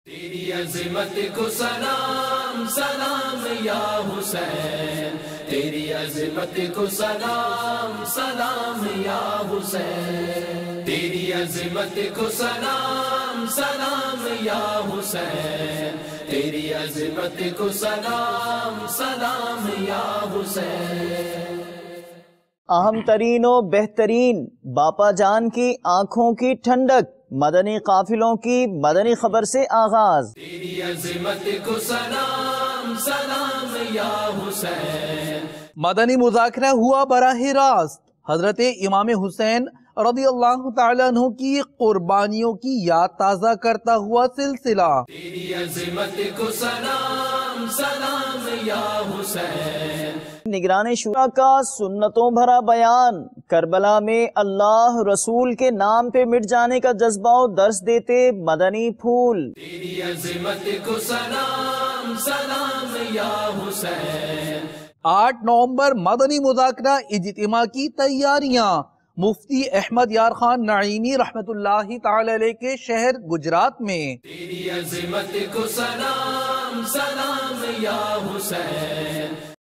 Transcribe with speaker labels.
Speaker 1: تیری عظمت کو سلام سلام یا حسین، تیری عظمت کو سلام سلام یا حسین، تیری عظمت کو سلام سلام یا حسین، تیری عظمت کو سلام سلام یا حسین۔
Speaker 2: اہم ترین و بہترین باپا جان کی آنکھوں کی ٹھنڈک، مدنی قافلوں کی مدنی خبر سے آغاز۔
Speaker 1: تیری عظمت کو سلام سلام یا حسین۔
Speaker 3: مدنی مذاکرہ ہوا براہ راست حضرت امام حسین رضی اللہ تعالیٰ عنہ کی قربانیوں کی یاد تازہ کرتا ہوا سلسلہ۔
Speaker 1: تیری عظمت کو سلام سلام یا حسین۔
Speaker 2: نگران شورا کا سنتوں بھرا بیان، کربلا میں اللہ رسول کے نام پہ مٹ جانے کا جذبہ و درس دیتے مدنی پھول۔
Speaker 1: تیری عظمت کو سلام سلام یا حسین۔
Speaker 3: 8 نومبر مدنی مذاکرہ اجتماع کی تیاریاں، مفتی احمد یار خان نعیمی رحمت اللہ تعالی علیہ کے شہر گجرات میں۔
Speaker 1: تیری عظمت کو سلام سلام یا حسین۔